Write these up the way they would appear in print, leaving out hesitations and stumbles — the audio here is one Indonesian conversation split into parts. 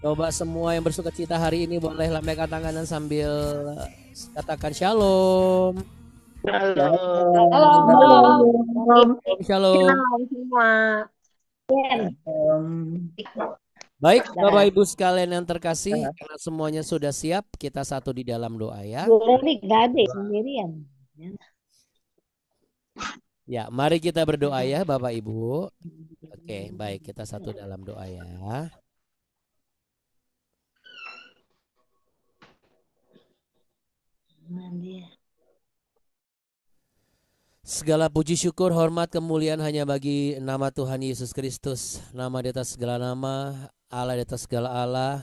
Coba semua yang bersuka cita hari ini boleh lambaikan tangan dan sambil katakan shalom. Halo. Halo, Halo. Shalom, shalom. shalom semua. Baik, Bapak Dah. Ibu sekalian yang terkasih, karena semuanya sudah siap, kita satu di dalam doa ya. Boleh nih gade sendirian. Ya, mari kita berdoa ya Bapak Ibu. Oke, baik, kita satu dalam doa ya. Segala puji syukur, hormat, kemuliaan hanya bagi nama Tuhan Yesus Kristus. Nama di atas segala nama, Allah di atas segala Allah,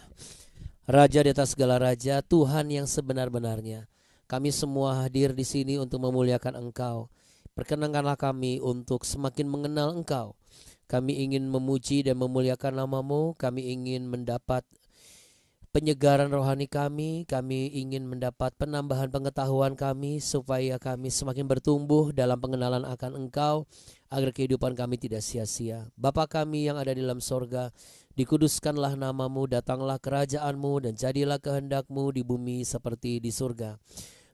Raja di atas segala raja, Tuhan yang sebenar-benarnya. Kami semua hadir di sini untuk memuliakan Engkau. Perkenankanlah kami untuk semakin mengenal Engkau. Kami ingin memuji dan memuliakan nama-Mu. Kami ingin mendapat penyegaran rohani kami ingin mendapat penambahan pengetahuan kami supaya kami semakin bertumbuh dalam pengenalan akan Engkau agar kehidupan kami tidak sia-sia. Bapa kami yang ada di dalam sorga, dikuduskanlah namamu, datanglah kerajaanmu dan jadilah kehendakmu di bumi seperti di surga.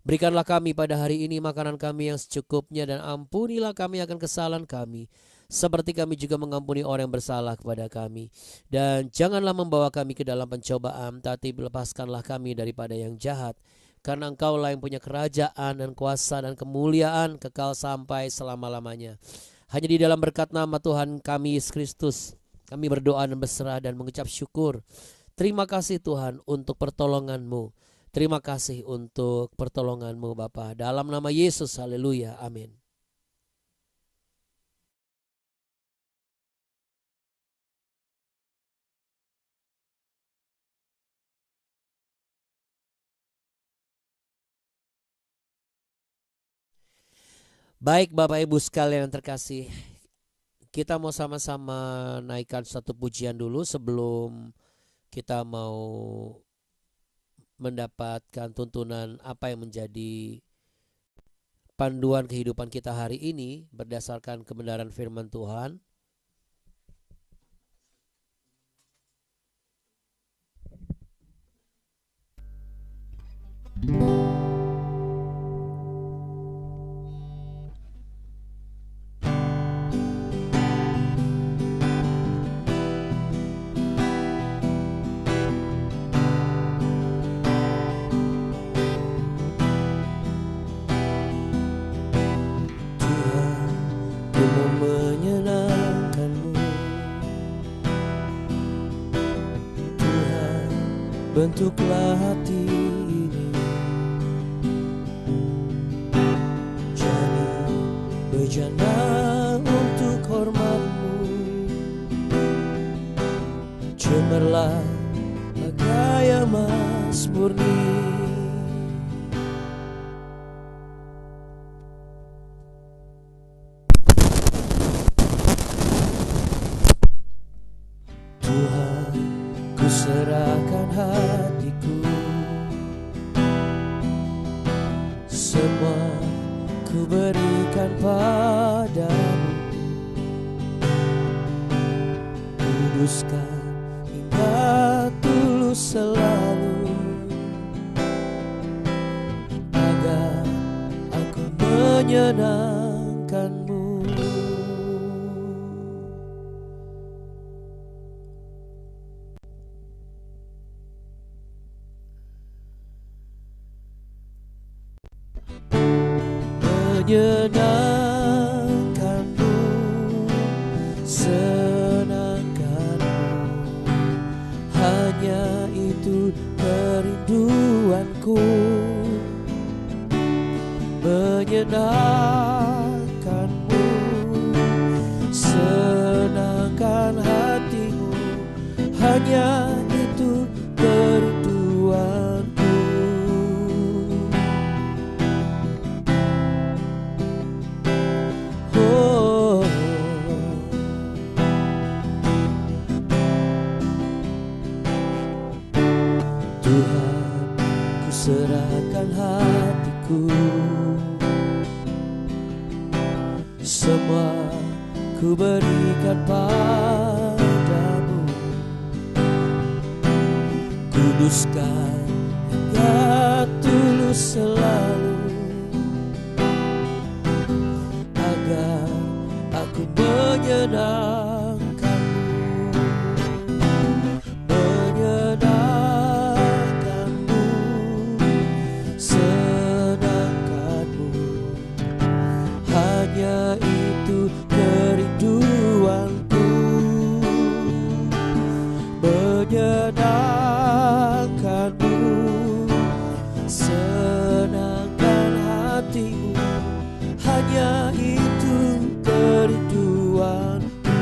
Berikanlah kami pada hari ini makanan kami yang secukupnya dan ampunilah kami akan kesalahan kami seperti kami juga mengampuni orang yang bersalah kepada kami. Dan janganlah membawa kami ke dalam pencobaan, tapi lepaskanlah kami daripada yang jahat. Karena Engkaulah yang punya kerajaan dan kuasa dan kemuliaan kekal sampai selama-lamanya. Hanya di dalam berkat nama Tuhan kami Yesus Kristus, kami berdoa dan berserah dan mengucap syukur. Terima kasih Tuhan untuk pertolongan-Mu. Terima kasih untuk pertolongan-Mu Bapa. Dalam nama Yesus, haleluya, amin. Baik Bapak Ibu sekalian yang terkasih, kita mau sama-sama naikkan satu pujian dulu sebelum kita mau mendapatkan tuntunan apa yang menjadi panduan kehidupan kita hari ini berdasarkan kebenaran firman Tuhan. Bentuklah hati ini jadi bejana untuk hormat-Mu. Cemerlah gaya Mas murni. Tuhan, ku serahkan hatiku, semua ku berikan padamu. Kuduskan hingga tulus selalu, agar aku menyenangkan-Mu. Menyenangkan-Mu, senangkan-Mu, hanya itu kerinduanku. Menyenangkan-Mu, senangkan hatimu, hanya itu kerinduanku. Tuhan, ku serahkan hatiku, semua ku berikan padamu. kuduskan hingga tulus selalu, agar aku menyenangkanmu, menyenangkanmu, senangkanmu. Hanya itu kerinduanku, menyenangkanmu, senangkan hatimu. Hanya itu kerinduanku,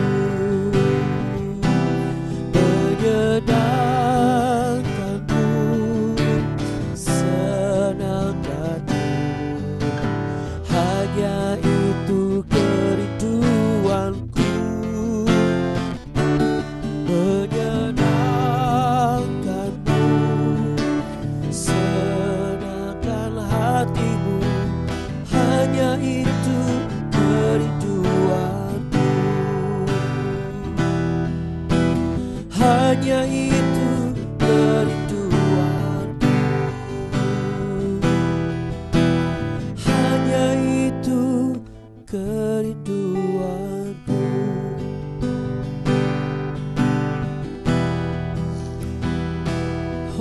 menyenangkanmu, senangkanmu. Hanya itu kerinduanku, menyenangkanmu, senangkan hatimu. Hanya itu kerinduanku, hanya itu kerinduanku, hanya itu kerinduanku.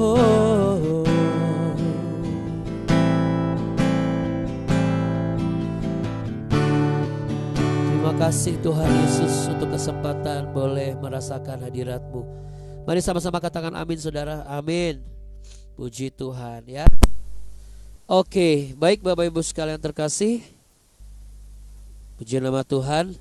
Oh, terima kasih Tuhan Yesus untuk kesempatan boleh merasakan hadirat-Mu. Mari sama-sama katakan amin saudara, amin. Puji Tuhan ya. Oke, baik Bapak Ibu sekalian terkasih, puji nama Tuhan.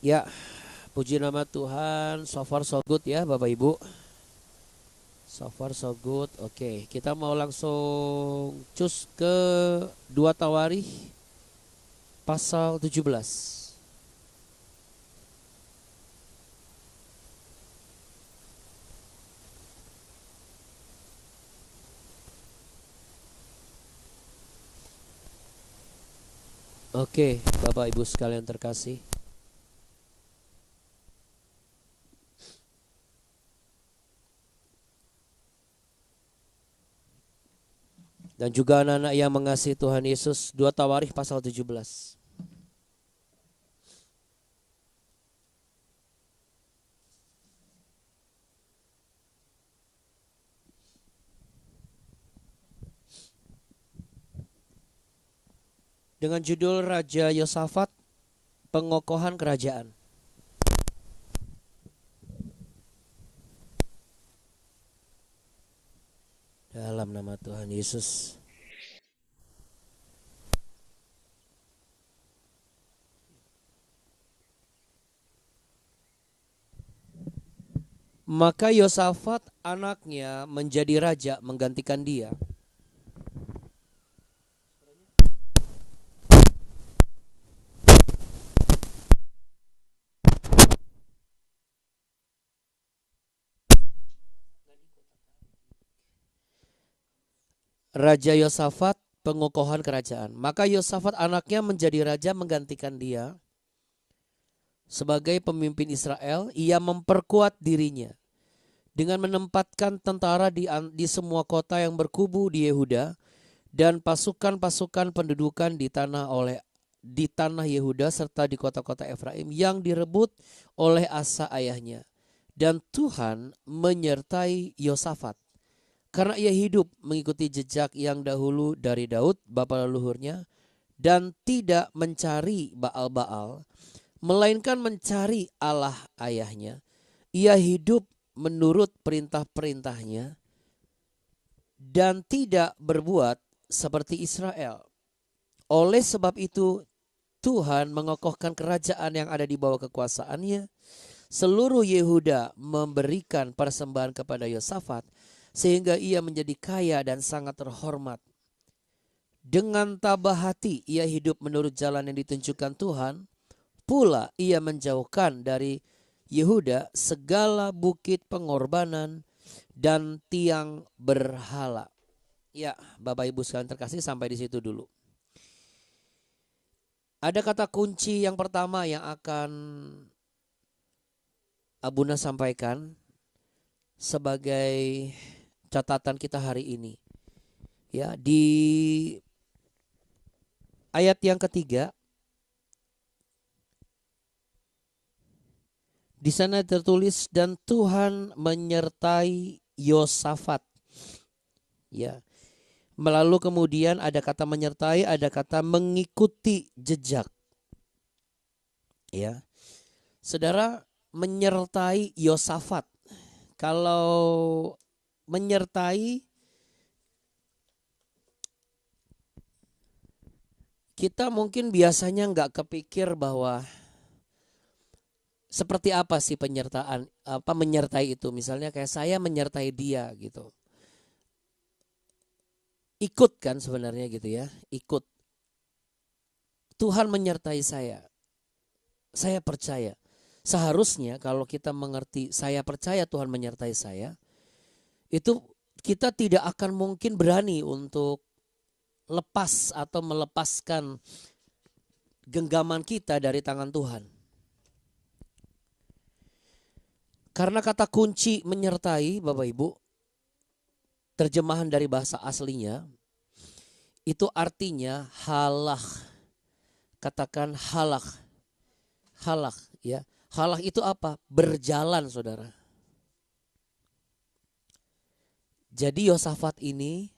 Ya, puji nama Tuhan. So far so good ya Bapak Ibu. So far so good. Oke, kita mau langsung cus ke 2 Tawarikh pasal 17. Oke, Bapak Ibu sekalian terkasih. Dan juga anak-anak yang mengasihi Tuhan Yesus, 2 Tawarikh pasal 17. Dengan judul Raja Yosafat, pengokohan kerajaan. Dalam nama Tuhan Yesus. Maka Yosafat anaknya menjadi raja menggantikan dia. Raja Yosafat, pengokohan kerajaan. Maka Yosafat anaknya menjadi raja menggantikan dia. Sebagai pemimpin Israel, ia memperkuat dirinya dengan menempatkan tentara di semua kota yang berkubu di Yehuda dan pasukan-pasukan pendudukan di tanah Yehuda serta di kota-kota Efraim yang direbut oleh Asa ayahnya. Dan Tuhan menyertai Yosafat karena ia hidup mengikuti jejak yang dahulu dari Daud bapa leluhurnya dan tidak mencari Baal-Baal, melainkan mencari Allah ayahnya. Ia hidup menurut perintah-perintahnya dan tidak berbuat seperti Israel. Oleh sebab itu Tuhan mengokohkan kerajaan yang ada di bawah kekuasaannya. Seluruh Yehuda memberikan persembahan kepada Yosafat sehingga ia menjadi kaya dan sangat terhormat. Dengan tabah hati ia hidup menurut jalan yang ditunjukkan Tuhan. Pula ia menjauhkan dari Yehuda segala bukit pengorbanan dan tiang berhala. Ya, Bapak Ibu sekalian terkasih, sampai di situ dulu. Ada kata kunci yang pertama yang akan Abuna sampaikan sebagai catatan kita hari ini. Ya, di ayat yang ketiga di sana tertulis dan Tuhan menyertai Yosafat. Ya. Lalu kemudian ada kata menyertai, ada kata mengikuti jejak. Ya. Saudara, menyertai Yosafat. Kalau menyertai, kita mungkin biasanya nggak kepikir bahwa seperti apa sih penyertaan, apa menyertai itu. Misalnya kayak saya menyertai dia gitu. Ikut kan sebenarnya gitu ya, ikut. Tuhan menyertai saya. Saya percaya. Seharusnya kalau kita mengerti saya percaya Tuhan menyertai saya, itu kita tidak akan mungkin berani untuk lepas atau melepaskan genggaman kita dari tangan Tuhan. Karena kata kunci menyertai, Bapak Ibu, terjemahan dari bahasa aslinya itu artinya halak. Katakan halak. Halak ya. Halak itu apa? Berjalan, Saudara. Jadi Yosafat ini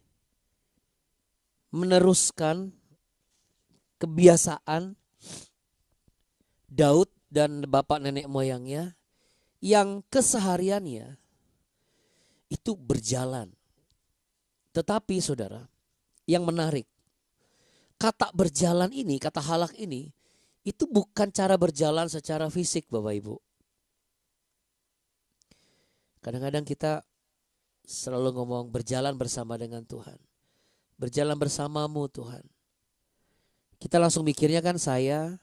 meneruskan kebiasaan Daud dan bapak nenek moyangnya yang kesehariannya itu berjalan. Tetapi saudara, yang menarik, kata berjalan ini, kata halak ini, itu bukan cara berjalan secara fisik Bapak Ibu. Kadang-kadang kita selalu ngomong berjalan bersama dengan Tuhan. Berjalan bersamamu Tuhan. Kita langsung mikirnya kan saya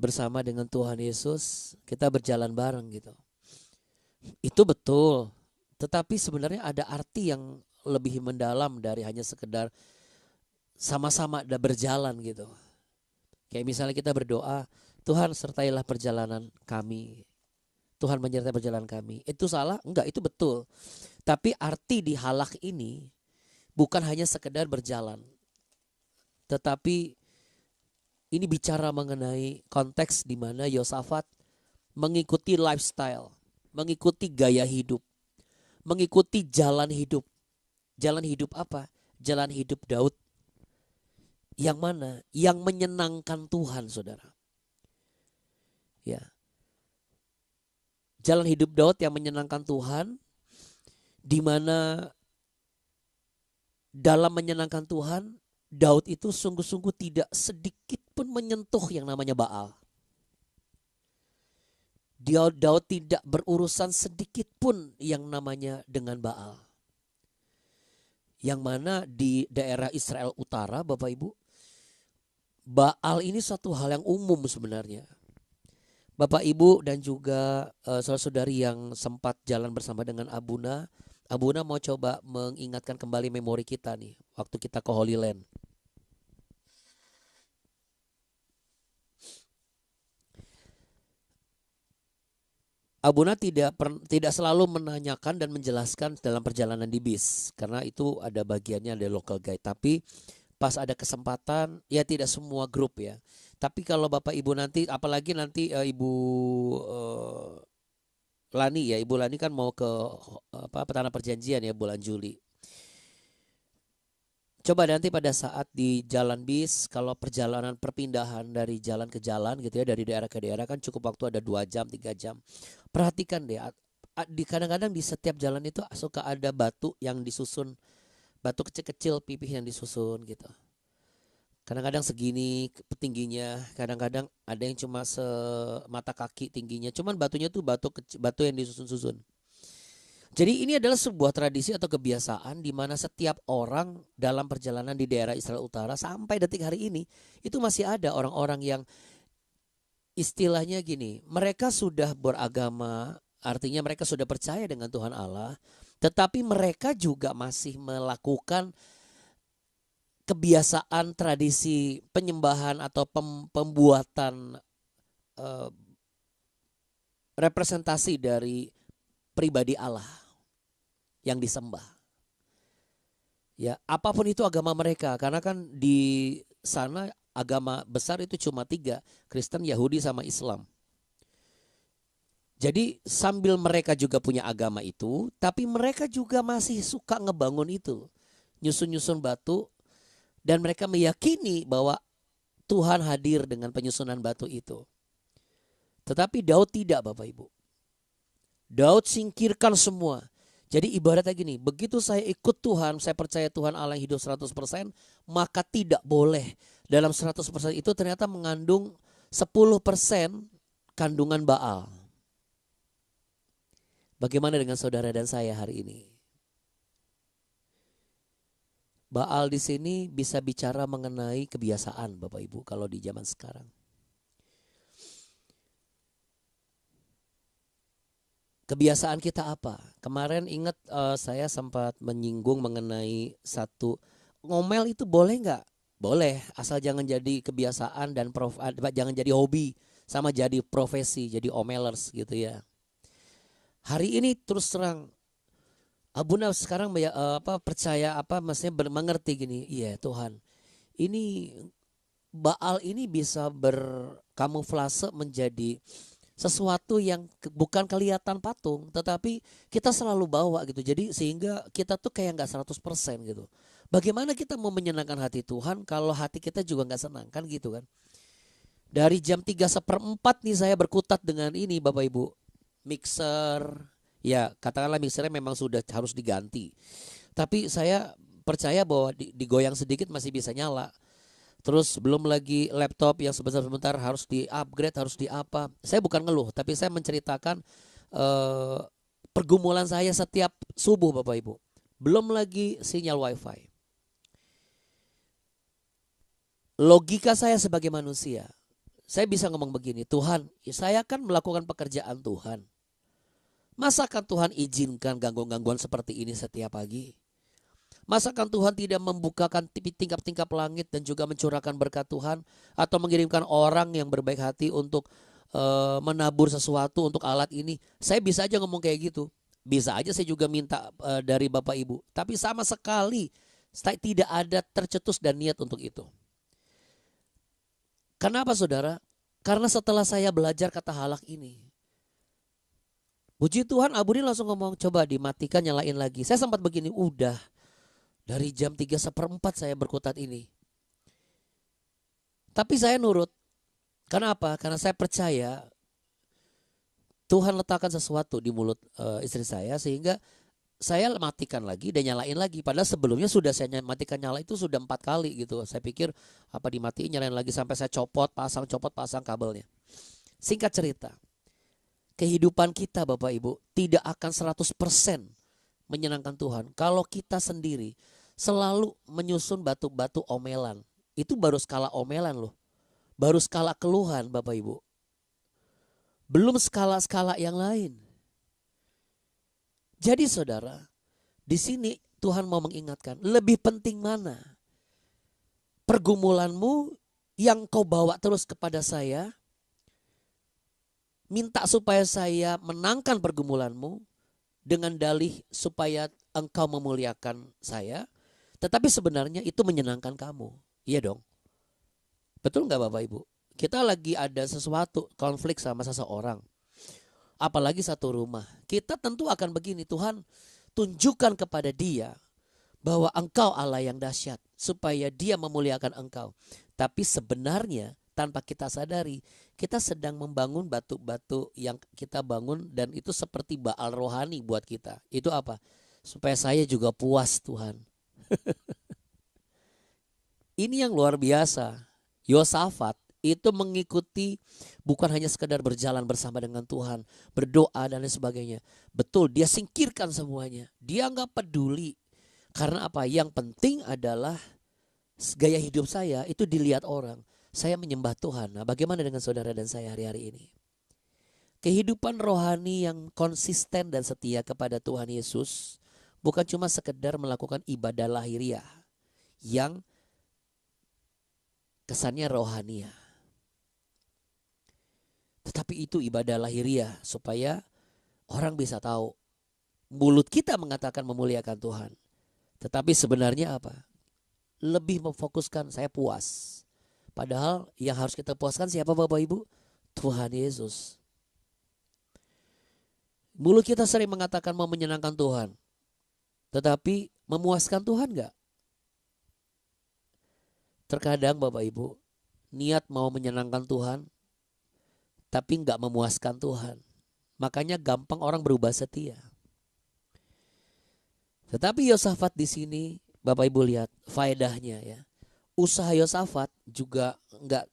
bersama dengan Tuhan Yesus, kita berjalan bareng gitu. Itu betul. Tetapi sebenarnya ada arti yang lebih mendalam dari hanya sekedar sama-sama berjalan gitu. Kayak misalnya kita berdoa, Tuhan sertailah perjalanan kami. Tuhan menyertai perjalanan kami. Itu salah? Enggak, itu betul. Tapi arti di halak ini bukan hanya sekedar berjalan. Tetapi ini bicara mengenai konteks di mana Yosafat mengikuti lifestyle, mengikuti gaya hidup, mengikuti jalan hidup. Jalan hidup apa? Jalan hidup Daud. Yang mana? Yang menyenangkan Tuhan, saudara. Ya. Jalan hidup Daud yang menyenangkan Tuhan, di mana dalam menyenangkan Tuhan, Daud itu sungguh-sungguh tidak sedikit pun menyentuh yang namanya Baal. Daud tidak berurusan sedikit pun yang namanya dengan Baal. Yang mana di daerah Israel Utara, Bapak Ibu, Baal ini satu hal yang umum sebenarnya. Bapak Ibu dan juga saudara-saudari yang sempat jalan bersama dengan Abuna mau coba mengingatkan kembali memori kita nih waktu kita ke Holy Land. Abuna tidak selalu menanyakan dan menjelaskan dalam perjalanan di bis karena itu ada bagiannya ada local guide. Tapi pas ada kesempatan, ya tidak semua grup ya. Tapi kalau Bapak Ibu nanti, apalagi nanti Ibu Lani ya, Ibu Lani kan mau ke Tanah Perjanjian ya bulan Juli. Coba nanti pada saat di jalan bis, kalau perjalanan perpindahan dari jalan ke jalan gitu ya, dari daerah ke daerah kan cukup waktu ada 2 jam, 3 jam. Perhatikan deh, kadang-kadang di setiap jalan itu suka ada batu yang disusun, batu kecil-kecil pipih yang disusun gitu. Kadang-kadang segini tingginya, kadang-kadang ada yang cuma semata kaki tingginya. Cuman batunya tuh batu yang disusun-susun. Jadi ini adalah sebuah tradisi atau kebiasaan di mana setiap orang dalam perjalanan di daerah Israel Utara sampai detik hari ini itu masih ada orang-orang yang istilahnya gini, mereka sudah beragama, artinya mereka sudah percaya dengan Tuhan Allah, tetapi mereka juga masih melakukan kebiasaan, tradisi penyembahan atau pembuatan eh, representasi dari pribadi Allah yang disembah. Ya, apapun itu agama mereka, karena kan di sana agama besar itu cuma 3, Kristen, Yahudi, sama Islam. Jadi sambil mereka juga punya agama itu, tapi mereka juga masih suka ngebangun itu, nyusun-nyusun batu, dan mereka meyakini bahwa Tuhan hadir dengan penyusunan batu itu. Tetapi Daud tidak, Bapak Ibu. Daud singkirkan semua. Jadi ibaratnya gini, begitu saya ikut Tuhan, saya percaya Tuhan Allah yang hidup 100%, maka tidak boleh dalam 100% itu ternyata mengandung 10% kandungan Baal. Bagaimana dengan saudara dan saya hari ini? Baal di sini bisa bicara mengenai kebiasaan, Bapak Ibu, kalau di zaman sekarang. Kebiasaan kita apa? Kemarin ingat saya sempat menyinggung mengenai satu, ngomel itu boleh nggak? Boleh, asal jangan jadi kebiasaan dan jangan jadi hobi, sama jadi profesi, jadi omelers gitu ya. Hari ini terus terang, Abuna sekarang percaya maksudnya mengerti gini, iya Tuhan, ini Baal ini bisa berkamuflase menjadi sesuatu yang bukan kelihatan patung, tetapi kita selalu bawa gitu. Jadi sehingga kita tuh kayak nggak 100% gitu. Bagaimana kita mau menyenangkan hati Tuhan kalau hati kita juga nggak senang, kan gitu kan. Dari jam 3:4 nih saya berkutat dengan ini, Bapak Ibu. Mixer, ya katakanlah mixernya memang sudah harus diganti. Tapi saya percaya bahwa digoyang sedikit masih bisa nyala. Terus belum lagi laptop yang sebentar-sebentar harus di-upgrade, harus di-apa. Saya bukan ngeluh, tapi saya menceritakan pergumulan saya setiap subuh, Bapak Ibu. Belum lagi sinyal wifi. Logika saya sebagai manusia, saya bisa ngomong begini, Tuhan, saya kan melakukan pekerjaan Tuhan. Masakan Tuhan izinkan gangguan-gangguan seperti ini setiap pagi? Masakan Tuhan tidak membukakan tingkap-tingkap langit dan juga mencurahkan berkat Tuhan, atau mengirimkan orang yang berbaik hati untuk menabur sesuatu untuk alat ini? Saya bisa aja ngomong kayak gitu. Bisa aja saya juga minta dari Bapak Ibu. Tapi sama sekali saya tidak ada tercetus dan niat untuk itu. Kenapa saudara? Karena setelah saya belajar kata halak ini, puji Tuhan, Abu ini langsung ngomong, coba dimatikan, nyalain lagi. Saya sempat begini, udah. Dari jam 3:4 saya berkutat ini. Tapi saya nurut. Kenapa? Karena saya percaya Tuhan letakkan sesuatu di mulut istri saya, sehingga saya matikan lagi dan nyalain lagi. Padahal sebelumnya sudah saya matikan nyala itu sudah 4 kali gitu. Saya pikir apa dimatiin nyalain lagi sampai saya copot pasang kabelnya. Singkat cerita, kehidupan kita Bapak Ibu tidak akan 100% menyenangkan Tuhan kalau kita sendiri selalu menyusun batu-batu omelan. Itu baru skala omelan loh. Baru skala keluhan Bapak Ibu. Belum skala-skala yang lain. Jadi saudara, di sini Tuhan mau mengingatkan, lebih penting mana? Pergumulanmu yang kau bawa terus kepada saya, minta supaya saya menangkan pergumulanmu dengan dalih supaya engkau memuliakan saya, tetapi sebenarnya itu menyenangkan kamu. Iya dong. Betul nggak Bapak Ibu? Kita lagi ada sesuatu konflik sama seseorang, apalagi satu rumah. Kita tentu akan begini, Tuhan tunjukkan kepada dia bahwa engkau Allah yang dahsyat, supaya dia memuliakan engkau. Tapi sebenarnya tanpa kita sadari, kita sedang membangun batu-batu yang kita bangun, dan itu seperti Baal rohani buat kita. Itu apa? Supaya saya juga puas Tuhan. Ini yang luar biasa. Yosafat itu mengikuti, bukan hanya sekedar berjalan bersama dengan Tuhan, berdoa dan lain sebagainya. Betul, dia singkirkan semuanya. Dia nggak peduli. Karena apa? Yang penting adalah gaya hidup saya itu dilihat orang. Saya menyembah Tuhan. Nah, bagaimana dengan saudara dan saya hari-hari ini? Kehidupan rohani yang konsisten dan setia kepada Tuhan Yesus bukan cuma sekedar melakukan ibadah lahiriah yang kesannya rohania. Tetapi itu ibadah lahiriah supaya orang bisa tahu. Mulut kita mengatakan memuliakan Tuhan. Tetapi sebenarnya apa? Lebih memfokuskan saya puas. Padahal yang harus kita puaskan siapa Bapak Ibu? Tuhan Yesus. Mulut kita sering mengatakan mau menyenangkan Tuhan. Tetapi memuaskan Tuhan enggak? Terkadang Bapak Ibu niat mau menyenangkan Tuhan tapi enggak memuaskan Tuhan. Makanya gampang orang berubah setia. Tetapi Yosafat di sini Bapak Ibu lihat faedahnya ya. Usaha Yosafat juga enggak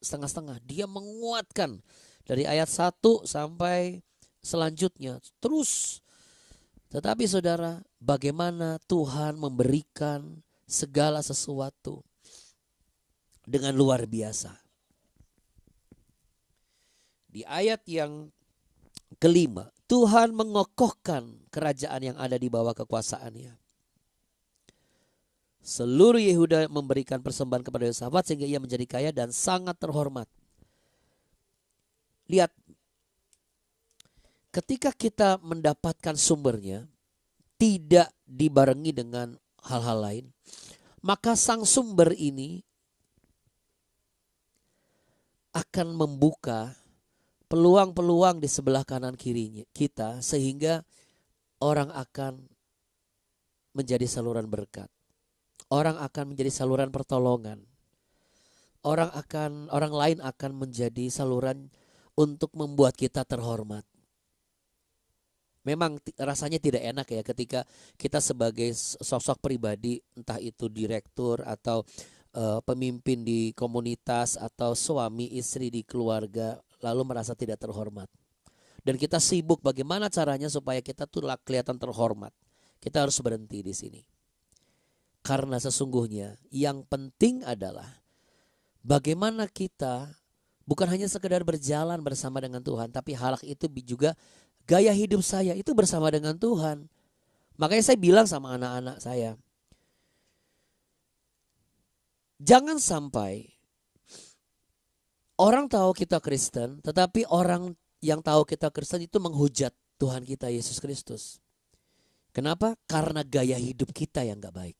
setengah-setengah. Dia menguatkan dari ayat 1 sampai selanjutnya terus. Tetapi saudara, bagaimana Tuhan memberikan segala sesuatu dengan luar biasa. Di ayat yang kelima, Tuhan mengokohkan kerajaan yang ada di bawah kekuasaannya. Seluruh Yehuda memberikan persembahan kepada Yosafat sehingga ia menjadi kaya dan sangat terhormat. Lihat, ketika kita mendapatkan sumbernya tidak dibarengi dengan hal-hal lain, maka sang sumber ini akan membuka peluang-peluang di sebelah kanan kirinya kita sehingga orang akan menjadi saluran berkat. Orang akan menjadi saluran pertolongan. Orang lain akan menjadi saluran untuk membuat kita terhormat. Memang rasanya tidak enak ya ketika kita sebagai sosok pribadi, entah itu direktur atau pemimpin di komunitas atau suami istri di keluarga, lalu merasa tidak terhormat. Dan kita sibuk bagaimana caranya supaya kita tuh kelihatan terhormat. Kita harus berhenti di sini. Karena sesungguhnya yang penting adalah bagaimana kita bukan hanya sekedar berjalan bersama dengan Tuhan, tapi hal itu juga gaya hidup saya itu bersama dengan Tuhan. Makanya saya bilang sama anak-anak saya, jangan sampai orang tahu kita Kristen, tetapi orang yang tahu kita Kristen itu menghujat Tuhan kita Yesus Kristus. Kenapa? Karena gaya hidup kita yang gak baik.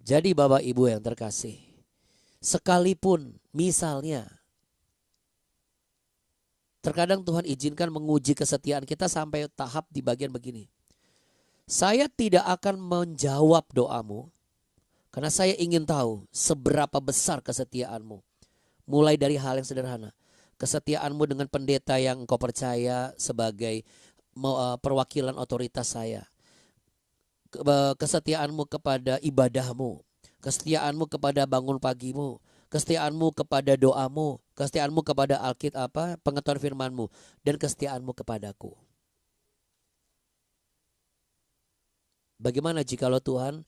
Jadi Bapak Ibu yang terkasih, sekalipun misalnya terkadang Tuhan izinkan menguji kesetiaan kita sampai tahap di bagian begini. Saya tidak akan menjawab doamu karena saya ingin tahu seberapa besar kesetiaanmu. Mulai dari hal yang sederhana. Kesetiaanmu dengan pendeta yang engkau percaya sebagai perwakilan otoritas saya. Kesetiaanmu kepada ibadahmu. Kesetiaanmu kepada bangun pagimu. Kesetiaanmu kepada doamu. Kesetiaanmu kepada pengetahuan firmanmu. Dan kesetiaanmu kepadaku. Bagaimana jikalau Tuhan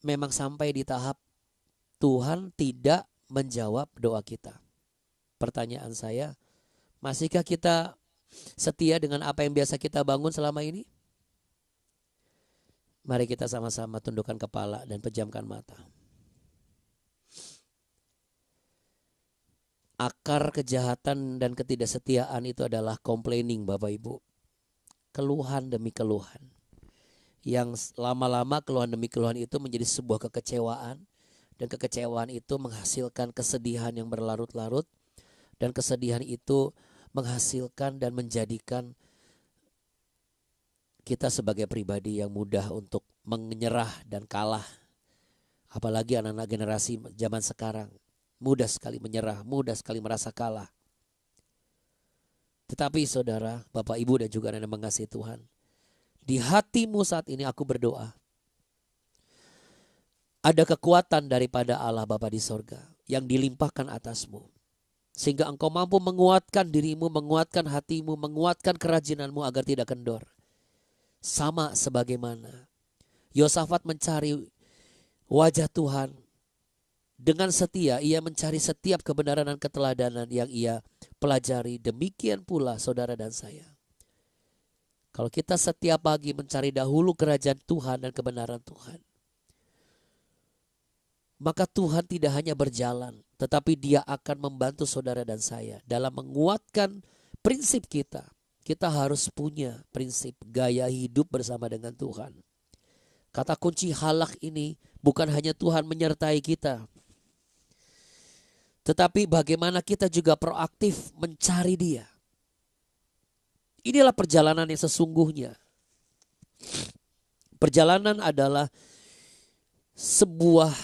memang sampai di tahap Tuhan tidak menjawab doa kita? Pertanyaan saya, masihkah kita setia dengan apa yang biasa kita bangun selama ini? Mari kita sama-sama tundukkan kepala dan pejamkan mata. Akar kejahatan dan ketidaksetiaan itu adalah complaining Bapak Ibu. Keluhan demi keluhan. Yang lama-lama keluhan demi keluhan itu menjadi sebuah kekecewaan. Dan kekecewaan itu menghasilkan kesedihan yang berlarut-larut. Dan kesedihan itu menghasilkan dan menjadikan kita sebagai pribadi yang mudah untuk menyerah dan kalah. Apalagi anak-anak generasi zaman sekarang. Mudah sekali menyerah, mudah sekali merasa kalah. Tetapi saudara, Bapak Ibu dan juga anak-anak mengasihi Tuhan. Di hatimu saat ini aku berdoa. Ada kekuatan daripada Allah Bapa di sorga yang dilimpahkan atasmu. Sehingga engkau mampu menguatkan dirimu, menguatkan hatimu, menguatkan kerajinanmu agar tidak kendor. Sama sebagaimana Yosafat mencari wajah Tuhan. Dengan setia ia mencari setiap kebenaran dan keteladanan yang ia pelajari. Demikian pula saudara dan saya. Kalau kita setiap pagi mencari dahulu kerajaan Tuhan dan kebenaran Tuhan, maka Tuhan tidak hanya berjalan, tetapi Dia akan membantu saudara dan saya dalam menguatkan prinsip kita. Kita harus punya prinsip gaya hidup bersama dengan Tuhan. Kata kunci halak ini bukan hanya Tuhan menyertai kita, tetapi bagaimana kita juga proaktif mencari Dia. Inilah perjalanan yang sesungguhnya. Perjalanan adalah sebuah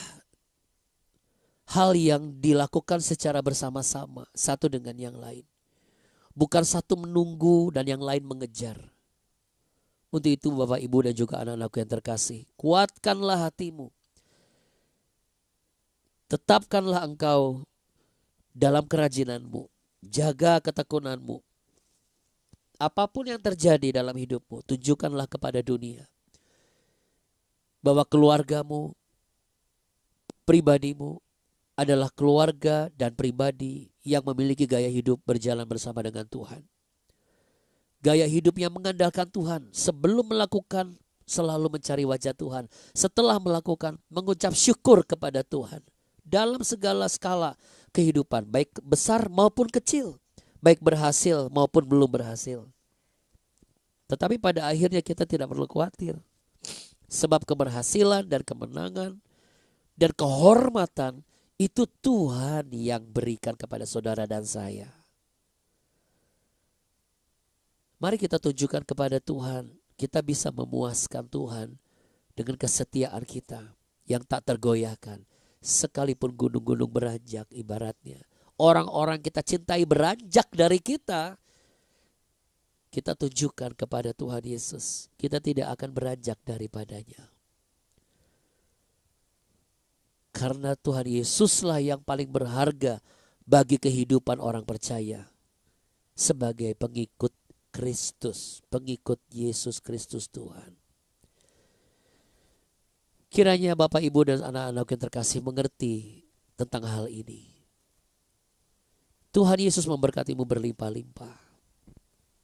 hal yang dilakukan secara bersama-sama, satu dengan yang lain. Bukan satu menunggu dan yang lain mengejar. Untuk itu Bapak, Ibu dan juga anak-anakku yang terkasih, kuatkanlah hatimu. Tetapkanlah engkau dalam kerajinanmu. Jaga ketekunanmu. Apapun yang terjadi dalam hidupmu, tunjukkanlah kepada dunia bahwa keluargamu, pribadimu adalah keluarga dan pribadi yang memiliki gaya hidup berjalan bersama dengan Tuhan. Gaya hidup yang mengandalkan Tuhan, sebelum melakukan selalu mencari wajah Tuhan, setelah melakukan mengucap syukur kepada Tuhan dalam segala skala kehidupan, baik besar maupun kecil, baik berhasil maupun belum berhasil. Tetapi pada akhirnya kita tidak perlu khawatir, sebab keberhasilan dan kemenangan dan kehormatan itu Tuhan yang berikan kepada saudara dan saya. Mari kita tunjukkan kepada Tuhan, kita bisa memuaskan Tuhan dengan kesetiaan kita yang tak tergoyahkan. Sekalipun gunung-gunung beranjak ibaratnya. Orang-orang kita cintai beranjak dari kita. Kita tunjukkan kepada Tuhan Yesus, kita tidak akan beranjak daripadanya. Karena Tuhan Yesuslah yang paling berharga bagi kehidupan orang percaya. Sebagai pengikut Kristus, pengikut Yesus Kristus Tuhan. Kiranya Bapak, Ibu dan anak-anak yang terkasih mengerti tentang hal ini. Tuhan Yesus memberkatimu berlimpah-limpah.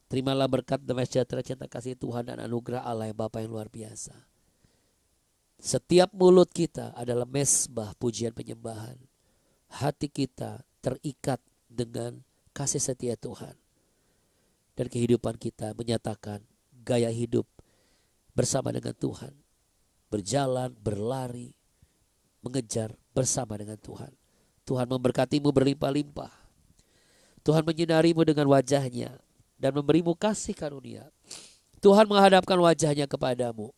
Terimalah berkat damai sejahtera, cinta kasih Tuhan dan anugerah Allah yang Bapa yang luar biasa. Setiap mulut kita adalah mezbah pujian penyembahan. Hati kita terikat dengan kasih setia Tuhan. Dan kehidupan kita menyatakan gaya hidup bersama dengan Tuhan. Berjalan, berlari, mengejar bersama dengan Tuhan. Tuhan memberkatimu berlimpah-limpah. Tuhan menyinarimu dengan wajahnya dan memberimu kasih karunia. Tuhan menghadapkan wajahnya kepadamu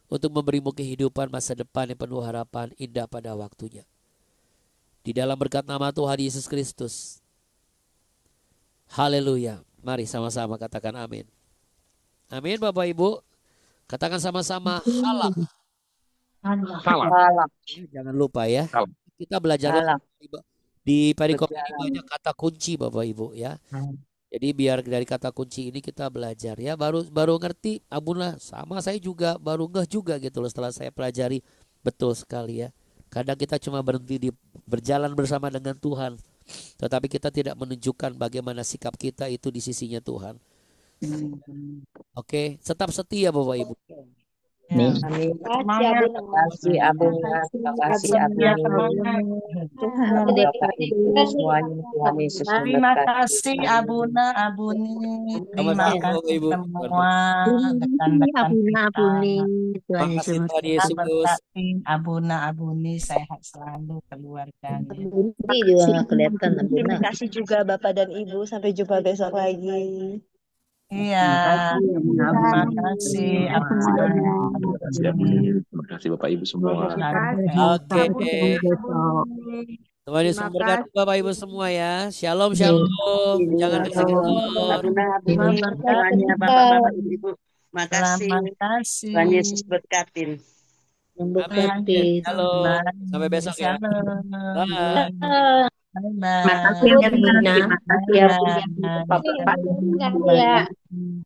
untuk memberimu kehidupan masa depan yang penuh harapan, indah pada waktunya. Di dalam berkat nama Tuhan Yesus Kristus. Haleluya. Mari sama-sama katakan amin. Amin Bapak Ibu. Katakan sama-sama halak. Salah. Jangan lupa ya. Salah. Kita belajar Salah. di perikop ini banyak kata kunci Bapak Ibu ya. Jadi biar dari kata kunci ini kita belajar ya. Baru ngerti, ampunlah, sama saya juga baru ngeh juga gitu loh setelah saya pelajari. Betul sekali ya. Kadang kita cuma berhenti di berjalan bersama dengan Tuhan, tetapi kita tidak menunjukkan bagaimana sikap kita itu di sisinya Tuhan. Oke, tetap setia Bapak Ibu. Amin. Terima kasih Abuna. Terima kasih Abuna. Tuhan Bapak Ibu semuanya, Tuhan Yesus Terima memberkati. kasih Abuna, Abuni. Terima Sama-sama, kasih Bapak Ibu. semua rekan-rekan Abuna, kita. Abuni. Tuhan Makasih Yesus Tuhan Tuhan Yesus. berkati Abuna, Abuni sehat selalu keluarganya. Abuni juga nggak kelihatan Abuna. Terima kasih juga Bapak dan Ibu. Sampai jumpa besok lagi. Iya, terima kasih Abuna, Terima kasih Abuni. Terima kasih Bapak Ibu semua. Oke. Tuhan Yesus memberkati Bapak Ibu semua ya. Shalom, shalom. Jangan kasih kendor. Semuanya Bapak-Bapak Ibu. Makasih. Terima kasih. Tuhan Yesus berkatin. Memberkati. Shalom. Sampai besok ya. Shalom. Bye. Bye-bye. Makasih ya Bina. Makasih ya, Bapak-bapak. Bye-bye.